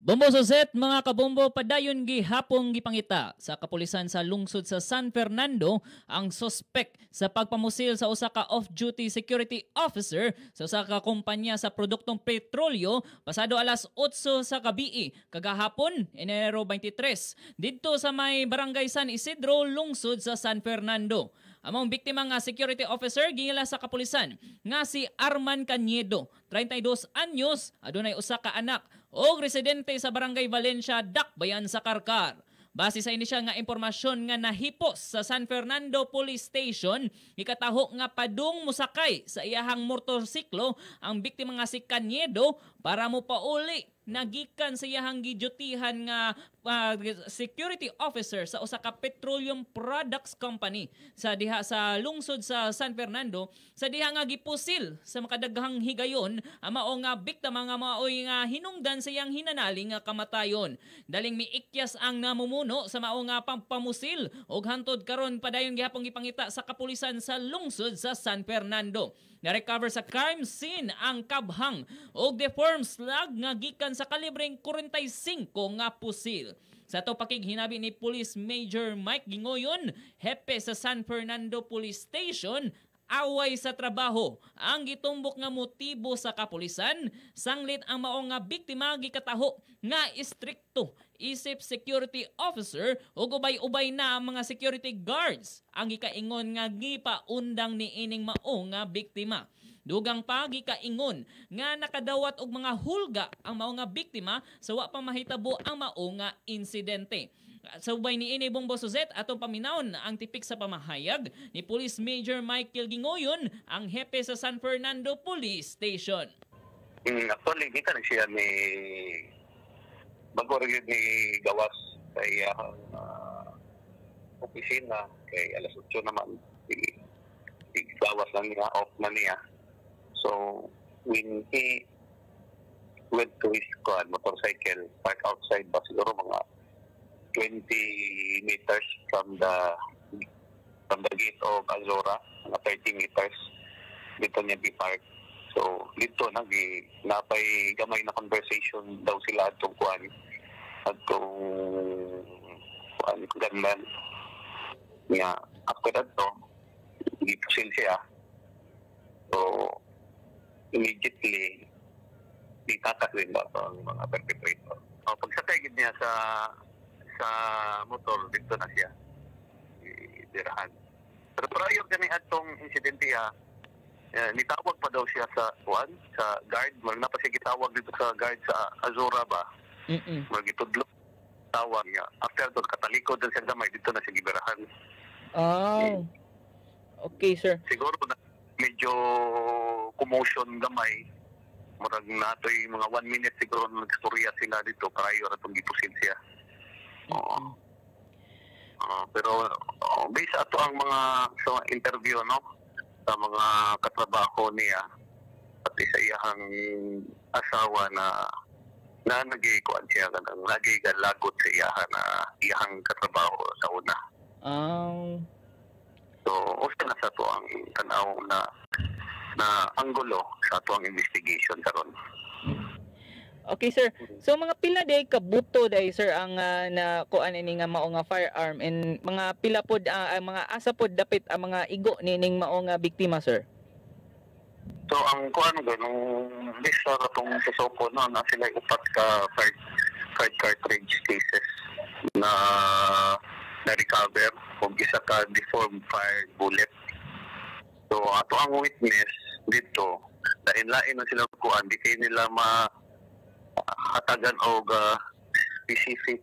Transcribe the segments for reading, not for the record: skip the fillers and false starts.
Bombo Suzette, mga kabombo, padayon gihapong gipangita sa kapulisan sa lungsod sa San Fernando ang suspect sa pagpamusil sa usa ka off-duty security officer sa usa ka kumpanya sa produktong petrolyo pasado alas 8 sa gabii kagahapon, Enero 23, didto sa may barangay San Isidro, lungsod sa San Fernando. Among biktima nga security officer gingila sa kapulisan nga si Arman Cañedo, 32 anyos, adunay usa ka anak o residente sa barangay Valencia, Dakbayan sa Karkar. Base sa inisyal nga impormasyon nga nahipos sa San Fernando Police Station, ikataho nga padung musakay sa iyahang motorsiklo ang biktima nga si Cañedo para mo pauli nagikan sa iyahang gidyutihan nga security officer sa usa ka petroleum products company sa diha sa lungsod sa San Fernando, sa diha nga gipusil sa makadaghang higayon ang mao nga biktima nga maoy nga hinungdan sa iyang hinanaling nga kamatayon. Daling miikyas ang namumuno sa mao nga pampamusil ug hantod karon padayon gihapon gipangita sa kapulisan sa lungsod sa San Fernando. Na-recover sa crime scene ang kabhang o deformed slug nga gikan sa kalibreng 45 nga pusil. Sa to pakighinabi ni Police Major Mike Gingoyon, hepe sa San Fernando Police Station, away sa trabaho ang gitumbok nga motibo sa kapulisan, sanglit ang mao nga biktima gikataho nga istrikto isip security officer ug ubay-ubay na ang mga security guards ang gikaingon nga gipaundang ni ining mao nga biktima. Dugang pa gikaingon nga nakadawat og mga hulga ang mao nga biktima sa wa pa mahitabo ang mao nga insidente. Sa ubay ni ini Bombo Suzette atong paminawon ang tipik sa pamahayag ni Police Major Michael Gingoyon, ang hepe sa San Fernando Police Station. Actually, kita na siya ni bago rin ni gawas sa iyang opisina kay alas 8 naman gawas na niya, off na niya. So when he went to his motorcycle park outside ba siguro mga 20 meters from the gate of Azora, mga 30 meters dito niya di-park. So dito napay gamay na conversation daw sila atong gunman niya. After that gipusil siya. So immediately itatakrin ba ang mga perpetrator. Pagsakay niya sa motor, dito na siya idirahan. Pero prior gani atong insidente nitawag pa daw siya sa guard. Magna pa siya gitawag dito sa guard sa Azora ba? Magitudlo tawag niya. After doon, katalikod din siya gamay, dito na siya gibirahan. Oh. Okay, sir. Siguro na medyo commotion gamay. Murag natoy mga 1 minute siguro nagstorya sila dito prior atong gipusil siya. Pero based ato ang mga sa interview sa mga katrabaho niya pati sa iyang asawa na nagikuan siya kanang nagigalagot sa iyang katrabaho sa una. So usa na sa to ang tanaw na anggulo sa to ang investigation karon. Okay, sir. So mga pila day kabuto day sir ang na kuan ini nga mao nga firearm, and mga pila pod ang mga asa pod dapit ang mga igo nining mao nga biktima, sir? So ang kuan nung lista katong susoko na sila upat ka card cartridge cases na recover kung isa ka deformed fired bullet. So ato ang witness dito dahil lain na sila kuan di kay nila hatagan og specific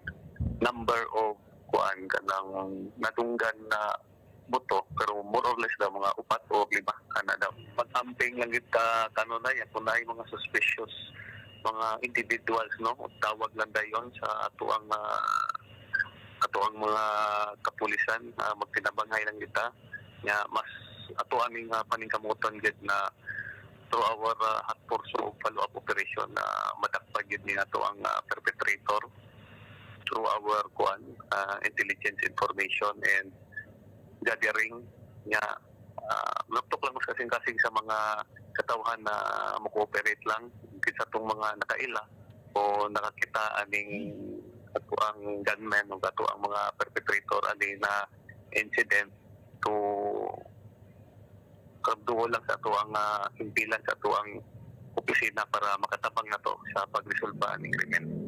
number of kuan kanang nadunggan na buto, pero more or less daw mga 4 o 5 kana daw. Mag-amping lang kita kanunay kung naay mga suspicious mga individuals tawag lang dayon sa atuang mga kapulisan, magtinabangay lang kita nya mas ato aming paningkamuton gid na through our hot pursuit follow-up operation na madakpag yun niya ito ang perpetrator through our intelligence information and gathering niya. Laptok lang mas kasing-kasing sa mga katawhan na mag-cooperate lang sa itong mga nakaila o nakakita aning ato ang gunmen o ato ang mga perpetrator ani na incident to kabduol lang sa ato ang himpilan sa ato ang opisina para makatabang na to sa pagresolba aning krimen.